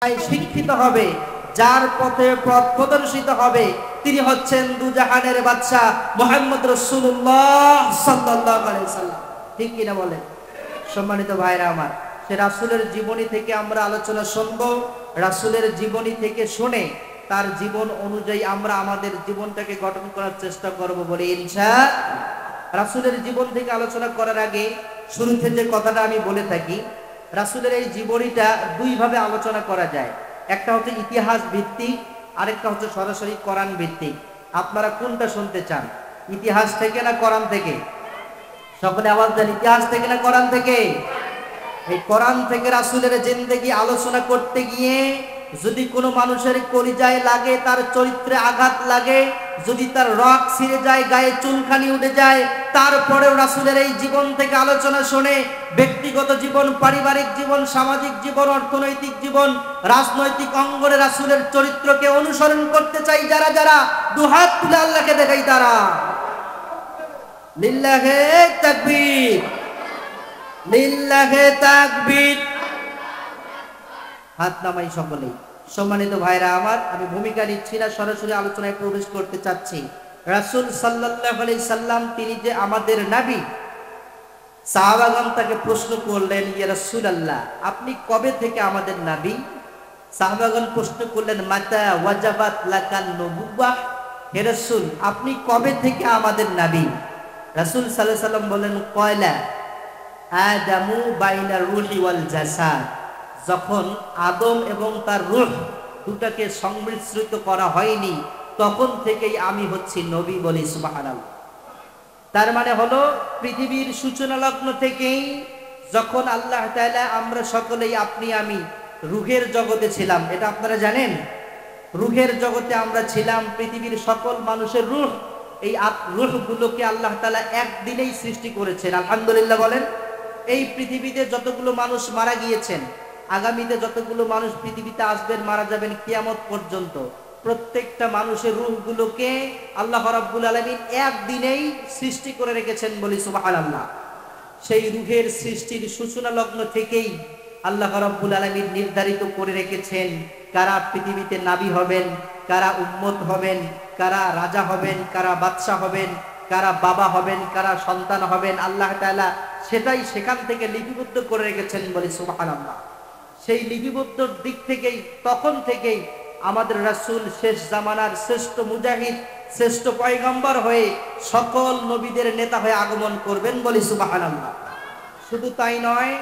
শিক্ষিত হবে, যার পথে পথ প্রদর্শিত হবে, তিনি হচ্ছেন দুজাহানের বাদশা মুহাম্মদ রাসূলুল্লাহ সাল্লাল্লাহু আলাইহি সাল্লাম। ঠিক কিনা বলেন? সম্মানিত ভাইরা আমার, সে রাসূলের জীবনী থেকে আমরা আলোচনা শুনব। রাসূলের জীবনী থেকে শুনে তার জীবন অনুযায়ী আমরা আমাদের জীবনটাকে গঠন করার চেষ্টা করব বলে ইনশাআল্লাহ। রাসূলের জীবন থেকে আলোচনা করার আগে শুরুতে যে কথাটা আমি বলে থাকি, রাসূলের এই জীবনীটা দুই ভাবে আলোচনা করা যায়। একটা হচ্ছে ইতিহাস ভিত্তিক, আরেকটা হচ্ছে সরাসরি কোরআন ভিত্তিক। আপনারা কোনটা শুনতে চান, ইতিহাস থেকে না কোরআন থেকে? সকলে আওয়াজ দেন, ইতিহাস থেকে না কোরআন থেকে? এই কোরআন থেকে রাসূলের জিন্দেগি আলোচনা করতে গিয়ে যদি কোনো মানুষের কলিজায় লাগে, তার চরিত্রে আঘাত লাগে, যদি তার রগ ছিঁড়ে যায়, গায়ে চুলকানি উঠে যায়, তারপরেও রাসূলের এই জীবন থেকে আলোচনা শুনে ব্যক্তিগত জীবন, পারিবারিক জীবন, সামাজিক জীবন, অর্থনৈতিক জীবন, রাজনৈতিক অঙ্গনে রাসূলের চরিত্রকে অনুসরণ করতে চাই যারা যারা, দুহাত তুলে আল্লাহকে দেখাই তারা। লিল্লাহে তাকবীর, লিল্লাহে তাকবীর। হাত নামাই সকলেই। সম্মানিত ভাইরা আমার, আমি ভূমিকা নিচ্ছি না, সরাসরি আলোচনায় প্রবেশ করতে চাচ্ছি। রাসূল সাল্লাল্লাহু আলাইহি সাল্লাম তিনি যে আমাদের নবী, সাহাবাগণ তাকে প্রশ্ন করলেন, ইয়া রাসূলুল্লাহ, আপনি কবে থেকে আমাদের নবী? সাহাবাগণ প্রশ্ন করলেন, মাতা ওয়াজাবাত লাকান নবুওয়াহ, হে রাসূল আপনি কবে থেকে আমাদের নবী? রাসূল সাল্লাল্লাহু আলাইহি সাল্লাম বলেন, কয়লা আদামু বাইনার রূহি ওয়াল জাসাদ, যখন আদম এবং তার রূহ দুটাকে সংমিশ্রিত করা হয়নি তখন থেকেই আমি হচ্ছি নবী, বলি সুবহানাল্লাহ। তার মানে হলো পৃথিবীর সূচনা লগ্ন থেকেই যখন আল্লাহ তাআলা, আমরা সকলেই আপনি আমি রূহের জগতে ছিলাম, এটা আপনারা জানেন। রূহের জগতে আমরা ছিলাম, পৃথিবীর সকল মানুষের রূহ, এই রূহগুলোকে আল্লাহ তাআলা একদিনেই সৃষ্টি করেছেন। আলহামদুলিল্লাহ বলেন। এই পৃথিবীতে যতগুলো মানুষ মারা গিয়েছেন, আগামীতে যতগুলো মানুষ পৃথিবীতে আসবেন, মারা যাবেন কিয়ামত পর্যন্ত, প্রত্যেকটা মানুষের রূহগুলোকে আল্লাহ রাব্বুল আলামিন একদিনেই সৃষ্টি করে রেখেছেন, বলি সুবহানাল্লাহ। সেই রূহের সৃষ্টির সূচনা লগ্ন থেকেই আল্লাহ রাব্বুল আলামিন নির্ধারিত করে রেখেছেন কারা পৃথিবীতে নবী হবেন, কারা উম্মত হবেন, কারা রাজা হবেন, কারা বাদশা হবেন, কারা বাবা হবেন, কারা সন্তান হবেন। আল্লাহ তাআলা সেটাই সেখান থেকে লিপিবদ্ধ করে রেখেছেন, বলি সুবহানাল্লাহ। সেই লিপিবদ্ধ দিক থেকেই, তখন থেকেই আমাদের রাসূল শেষ জামানার শ্রেষ্ঠ মুজাহিদ, শ্রেষ্ঠ পয়গম্বর হয়ে সকল নবীদের নেতা হয়ে আগমন করবেন, বলি সুবহানাল্লাহ। শুধু তাই নয়,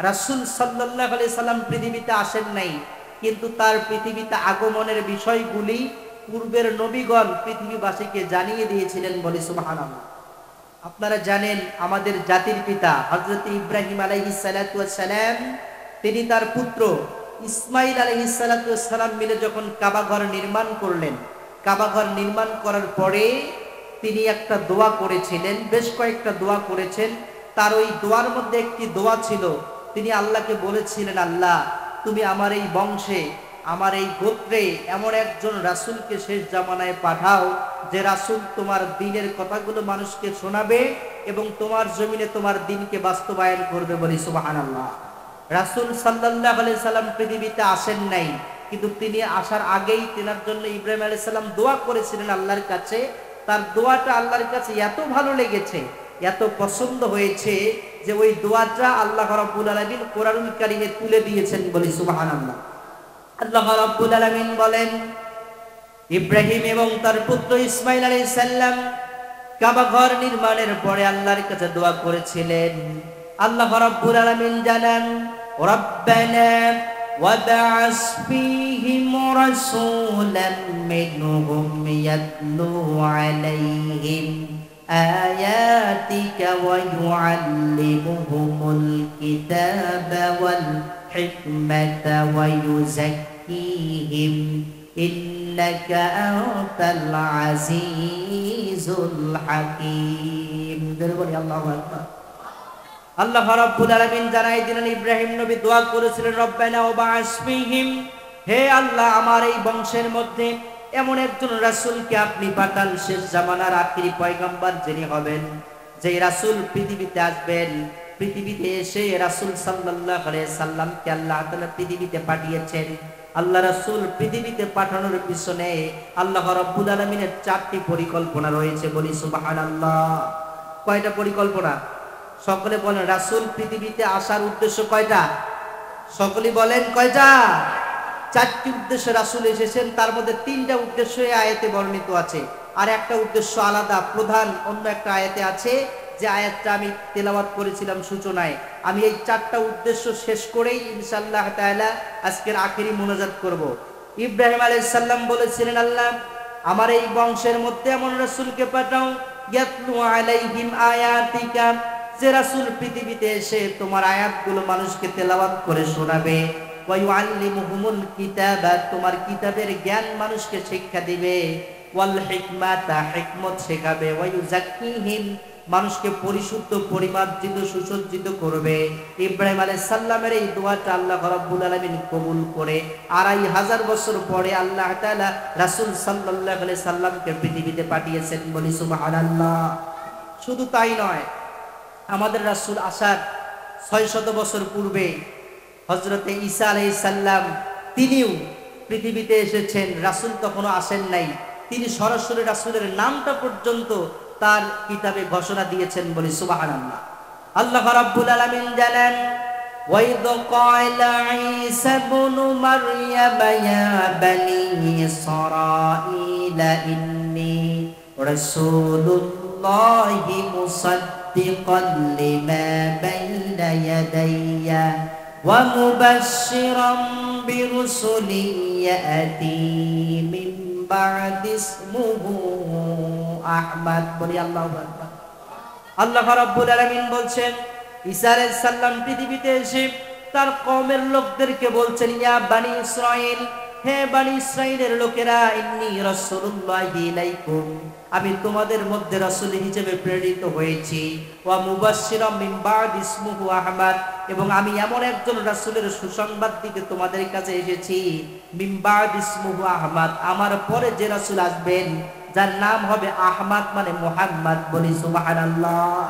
রাসূল সাল্লাল্লাহু আলাইহি সাল্লাম পৃথিবীতে আসেন নাই, কিন্তু তার পৃথিবীতে আগমনের বিষয়গুলি পূর্বের নবীগণ পৃথিবীবাসীকে জানিয়ে দিয়েছিলেন, বলি সুবহানাল্লাহ। আপনারা জানেন, আমাদের জাতির পিতা হযরত ইব্রাহিম আলাইহিস সালাতু ওয়াস সালাম, তিনি তার পুত্র ইসমাঈল আলাইহিস সালাতু ওয়াস সালাম মিলে যখন কাবা ঘর নির্মাণ করলেন, কাবা ঘর নির্মাণ করার পরে তিনি একটা দোয়া করেছিলেন, বেশ কয়েকটা দোয়া করেছেন। তার ওই দোয়ার মধ্যে একটি দোয়া ছিল, তিনি আল্লাহকে বলেছিলেন, আল্লাহ তুমি আমার এই বংশে, আমার এই গোত্রে এমন একজন রাসূলকে শেষ জামানায় পাঠাও, যে রাসূল তোমার দ্বীনের কথাগুলো মানুষকে শোনাবে এবং তোমার জমিনে তোমার দ্বীনকে বাস্তবায়ন করবে, বলি সুবহানাল্লাহ। রাসূল সাল্লাল্লাহু আলাইহি সাল্লাম পৃথিবীতে আসেন নাই, কিন্তু তিনি আসার আগেই তেনার জন্য ইব্রাহিম আলাইহিস সালাম দোয়া করেছিলেন আল্লাহর কাছে। তার দোয়াটা আল্লাহর কাছে এত ভালো লেগেছে, এত পছন্দ হয়েছে, যে ওই দোয়াটা আল্লাহ রাব্বুল আলামিন কোরআনুল কারীমে তুলে দিয়েছেন, বলি সুবহানাল্লাহ। আল্লাহ রাব্বুল আলামিন বলেন, ইব্রাহিম এবং তার পুত্র ইসমাঈল আলাইহিস সালাম কাবা ঘর নির্মাণের পরে আল্লাহর কাছে দোয়া করেছিলেন। আল্লাহ রাব্বুল আলামিন জানান, রাব্বানা ওয়াবআস ফীহিম রাসূলাম মিনহুম ইয়াতলু আলাইহিম আয়াতিকা ওয়া ইউআল্লিমুহুমুল কিতাবা ওয়াল হিকমাতা ওয়া ইউযাক্কিহিম ইন্নাকা আনতাল আজিজুল হাকীম। বলি আল্লাহু আকবার। আল্লাহ রাব্বুল আলামিন জানাই দিলেন, ইব্রাহিম নবী দোয়া করেছিলেন, রব্বানা ওয়াবআস ফীহিম, হে আল্লাহ আমার এই বংশের মধ্যে এমন একজন রাসূলকে আপনি পাঠান, শেষ জামানার আখিরি পয়গম্বর যিনি হবেন, যেই রাসূল পৃথিবীতে আসবেন, পৃথিবীতে এসে রাসূল সাল্লাল্লাহু আলাইহি সাল্লামকে আল্লাহ তাআলা পৃথিবীতে পাঠিয়েছেন। আল্লাহ রাসূল পৃথিবীতে পাঠানোর পিছনে আল্লাহ রাব্বুল আলামিনের 4টি পরিকল্পনা রয়েছে, বলি সুবহানাল্লাহ। কয়টা পরিকল্পনা? সকলে বলেন রাসূল পৃথিবীতে আসার উদ্দেশ্য কয়টা? সকলেই বলেন কয়টা? 4টি উদ্দেশ্যে রাসূল এসেছেন, তার মধ্যে 3টা উদ্দেশ্য এই আয়াতে বর্ণিত আছে, আর একটা উদ্দেশ্য আলাদা প্রধান অন্য একটা আয়াতে আছে, যে আয়াতটা আমি তেলাওয়াত করেছিলাম সূচনায়। আমি এই 4টা উদ্দেশ্য শেষ করেই ইনশাআল্লাহ তাআলা আজকের আখেরি মুনাজাত করব। ইব্রাহিম আলাইহিস সালাম বলেছিলেন, আল্লাহ আমার এই বংশের মধ্যে এমন রাসূলকে পাঠাও ইয়াতলু আলাইহিম আয়াতিকা, যে রাসূল পৃথিবীতে এসে তোমার আয়াতগুলো মানুষকে তেলাওয়াত করে শোনাবে, ওয়া ইউআল্লিমুহুমুল কিতাবা, তোমার কিতাবের জ্ঞান মানুষকে শিক্ষা দিবে, ওয়াল হিকমাতা, হিকমত শেখাবে, ওয়া ইউযাক্কিহিম, মানুষকে পরিশুদ্ধ পরিমার্জিত সুসজ্জিত করবে। ইব্রাহিম আলাইহিস সালামের এই দোয়াটা আল্লাহ রাব্বুল আলামিন কবুল করে 2500 বছর পরে আল্লাহ তাআলা রাসূল সাল্লাল্লাহু আলাইহি সাল্লামকে পৃথিবীতে পাঠিয়েছেন, বলি সুবহানাল্লাহ। শুধু তাই নয়, আমাদের রাসূল আসার 600 বছর পূর্বে হযরতে ঈসা আলাইহিস সালাম তিনিও পৃথিবীতে এসেছেন। রাসূল তখনও আসেন নাই, তিনি সরাসরি রাসূলের নামটা পর্যন্ত তার কিতাবে ঘোষণা দিয়েছেন, বলি সুবহানাল্লাহ। আল্লাহ রাব্বুল আলামিন জানেন, ওয়াইদ ক্বালা ঈসা ইবনু মারইয়াম ইয়া বানি ইসরাঈলা ইন্নী রাসূলুল্লাহি মুসাদ্দিকান লিমা বাইনা ইয়াদাইয়া ওয়া মুবাশশিরাম বিরুসুলিন ইয়াতি মিন বা'দি ইসমুহু আহমদ, বলি আল্লাহু আকবার। আল্লাহ রাব্বুল আলামিন বলছেন, ঈসা আলাইহিস সালাম পৃথিবীতে এসে তার কওমের লোকদেরকে বলছেন, ইয়া বানি ইসরাঈল, হে বানি ইসরাঈলের লোকেরা, ইন্নী রাসূলুল্লাহি ইলাইকুম, আমি তোমাদের মধ্যে রাসূল হিসেবে প্রেরিত হয়েছি, ওয়া মুবাশশিরাম মিন বা'দি ইসমুহু আহমদ, এবং আমি এমন একজন রাসূলের সুসংবাদ দিতে তোমাদের কাছে এসেছি, মিন বা'দি ইসমুহু আহমদ, আমার পরে যে রাসূল আসবেন যার নাম হবে আহমদ, মানে মুহাম্মদ, বলি সুবহানাল্লাহ।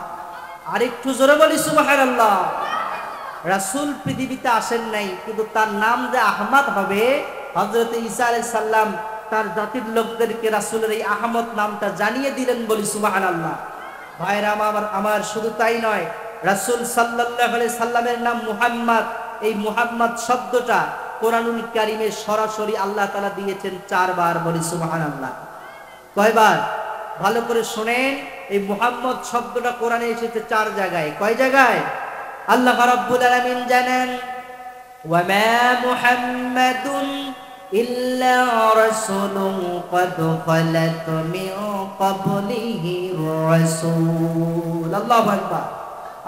আরেকটু জোরে বলি সুবহানাল্লাহ। রাসূল পৃথিবীতে আসেন নাই, কিন্তু তার নাম যে আহমদ হবে, হযরত ঈসা আলাইহিস সালাম তার জাতির লোকদেরকে রাসূলের এই আহমদ নামটা জানিয়ে দিলেন, বলি সুবহানাল্লাহ। ভাইরা আমার শুধু তাই নয়, রাসূল সাল্লাল্লাহু আলাইহি সাল্লামের নাম মুহাম্মদ। এই মুহাম্মদ শব্দটা কোরআনুল কারীমে সরাসরি আল্লাহ তাআলা দিয়েছেন 4 বার, বলি সুবহানাল্লাহ। কয়বার? ভালো করে শুনেন, এই মুহাম্মদ শব্দটা কোরআনে এসেছে 4 জায়গায়। কয় জায়গায়? আল্লাহ রাব্বুল আলামিন জানেন, ওয়া মা মুহাম্মাদুন ইল্লা রাসূলুন ক্বাদ খালাত মিন ক্বাবলিহি রাসূল। আল্লাহু আকবার।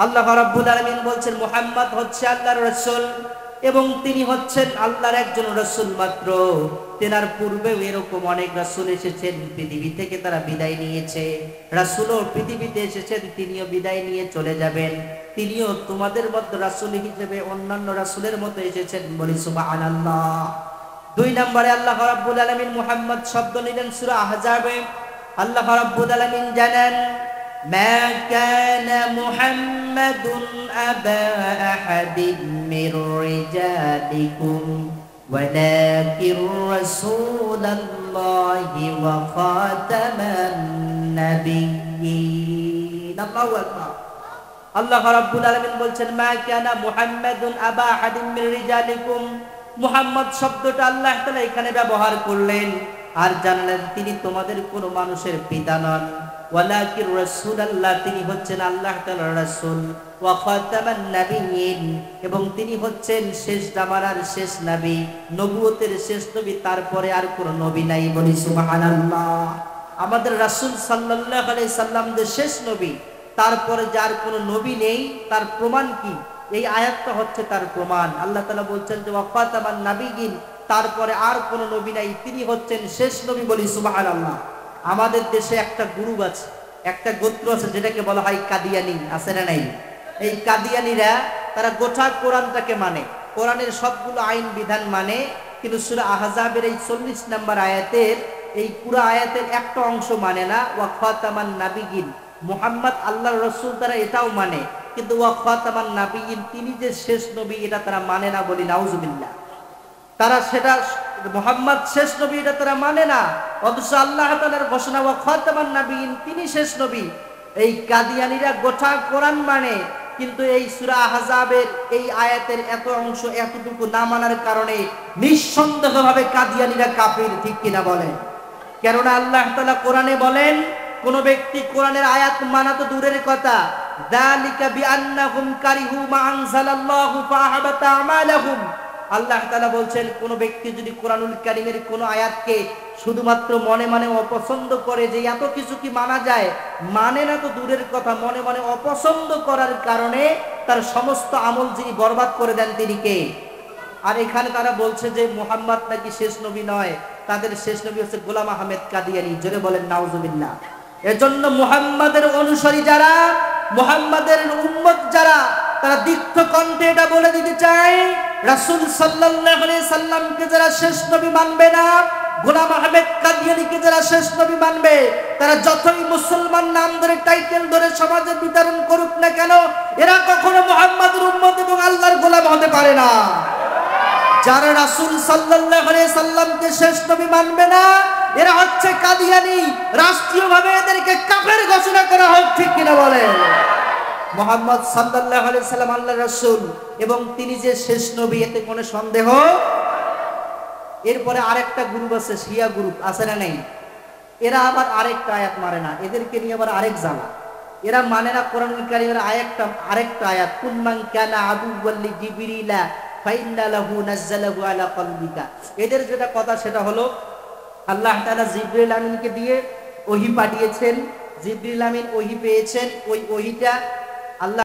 আল্লাহ রাব্বুল আলামিন বলছেন, মুহাম্মদ হচ্ছে আল্লাহর রাসূল এবং তিনি হচ্ছেন আল্লাহর একজন রাসূল মাত্র। তেনার পূর্বেও এরকম অনেক রাসূল এসেছেন, পৃথিবী থেকে তারা বিদায় নিয়েছে। রাসূলও পৃথিবীতে এসেছেন, তিনিও বিদায় নিয়ে চলে যাবেন। তিনিও তোমাদের মধ্যে রাসূল হিসেবে অন্যান্য রাসূলের মতো এসেছেন, বলি সুবহানাল্লাহ। 2 নম্বরে আল্লাহ রাব্বুল আলামিন মুহাম্মদ শব্দ নিলেন সূরা আহজাবে। আল্লাহ রাব্বুল আলামিন জানেন, মা কানা মুহাম্মাদুন আবা আহাদিন মির রিজালিকুম ওয়ালাকিন রাসূলুল্লাহি ওয়া খাতামান নাবিয়্যিন। আল্লাহু আকবার। আল্লাহ রাব্বুল আলামিন বলছেন, মা কানা মুহাম্মাদুন আবা আহাদিন মির রিজালিকুম। মুহাম্মদ শব্দটা আল্লাহ তাআলা এখানে ব্যবহার করলেন আর জানলেন তিনি তোমাদের কোন মানুষের পিতা নন। ওয়ালাকিন রাসূলুল্লাহ, তিনি হচ্ছেন আল্লাহ তাআলার রাসূল। ওয়া খাতামান নাবিয়্যিন, এবং তিনি হচ্ছেন শেষ জামানার শেষ নবী, নবুয়তের শেষ নবী, তারপরে আর কোন নবী নাই, বলি সুবহানাল্লাহ। আমাদের রাসূল সাল্লাল্লাহু আলাইহি সাল্লাম যে শেষ নবী, তারপরে যার কোনো নবী নেই, তার প্রমাণ কি? এই আয়াতটা হচ্ছে তার প্রমাণ। আল্লাহ তাআলা বলছেন যে ওয়া খাতামান নাবিয়্যিন, তারপরে আর কোনো নবী নাই, তিনি হচ্ছেন শেষ নবী, বলি সুবহানাল্লাহ। আমাদের দেশে একটা গ্রুপ আছে, একটা গোত্র আছে, যেটাকে বলা হয় কাদিয়ানি, আছে না নাই? এই কাদিয়ানিরা তারা গোটা কোরআনটাকে মানে, কোরআনের সবগুলো আইন বিধান মানে, কিন্তু সূরা আহজাবের এই 40 নম্বর আয়াতের এই পুরো আয়াতের একটা অংশ মানে না। ওয়া খাতামান নাবিয়্যিন, মুহাম্মদ আল্লাহর রাসূল, তারা এটাও মানে, কিন্তু ওয়া খাতামান নাবিয়িন, তিনি যে শেষ নবী এটা তারা মানে না, বলি নাউজুবিল্লাহ। তারা সেটা মুহাম্মদ শেষ নবী এটা তারা মানে না, অথচ আল্লাহ তাআলার ঘোষণা ওয়া খাতামান নাবিয়িন, তিনি শেষ নবী। এই কাদিয়ানীরা গোটা কোরআন মানে, কিন্তু এই সূরা আহজাবের এই আয়াতের এত অংশ এতটুকু না মানার কারণে নিঃসন্দেহভাবে কাদিয়ানীরা কাফির, ঠিক কিনা বলেন? কেননা আল্লাহ তাআলা কোরআনে বলেন, কোন ব্যক্তি কোরআনের আয়াত মানা তো দূরের কথা, যালিকা বিআন্নাহুম কারিহু মা আনজালাল্লাহু ফাআহাবাতা আমালাহুম। আল্লাহ তাআলা বলছেন, কোন ব্যক্তি যদি কোরআনুল কারীমের কোন আয়াতকে শুধুমাত্র মনে মনে অপছন্দ করে, যে এত কিছু কি মানা যায়, মানে না তো দূরের কথা, মনে মনে অপছন্দ করার কারণে তার সমস্ত আমল যিনি বরবাদ করে দেন তিনি কে? আর এখানে তারা বলছে যে মুহাম্মদ নাকি শেষ নবী নয়, তাদের শেষ নবী হচ্ছে গোলাম আহমেদ কাদিয়ানী। জোরে বলেন নাউজুবিল্লাহ। এজন্য মুহাম্মাদের অনুসারী যারা, মুহাম্মাদের উম্মত যারা, তারা দীপ্ত কণ্ঠে এটা বলে দিতে চায়, রাসূল সাল্লাল্লাহু আলাইহি সাল্লামকে যারা শেষ নবী মানবে না, গোলাম আহমেদ কাদিয়ানীকে যারা শেষ নবী মানবে, তারা যতই মুসলমান নাম ধরে টাইটেল ধরে সমাজে বিতরণ করুক না কেন, এরা কখনো মুহাম্মাদের উম্মত এবং আল্লাহর গোলাম হতে পারে না। যারা রাসূল সাল্লাল্লাহু আলাইহি সাল্লামকে শেষ নবী মানবে না, এরা হচ্ছে কাদিয়ানী। রাষ্ট্রীয়ভাবে এদেরকে কাফের ঘোষণা করা হোক, ঠিক কিনা বলেন? মুহাম্মদ সাল্লাল্লাহু আলাইহি সাল্লাম আল্লাহর রাসূল এবং তিনি যে শেষ নবী, এতে কোনো সন্দেহ। এরপরে আরেকটা গ্রুপ আছে, শিয়া গ্রুপ, আছে না নেই? এরা আবার আরেকটা আয়াত মানে না, এদেরকে নিয়ে আবার আরেক জ্বালা। এরা মানে না কোরআনুল কারীমের আরেকটা আয়াত, কুল্মান কানা আদুওয়াল লিজিবরিলা ফাইন্না লাহু নাযালাহু আলা কলবিকা। এদের যেটা কথা সেটা হলো, আল্লাহ তাআলা জিবরিল আমিনকে দিয়ে ওহী পাঠিয়েছেন, জিবরিল আমিন ওহী পেয়েছেন, ওই ওহীটা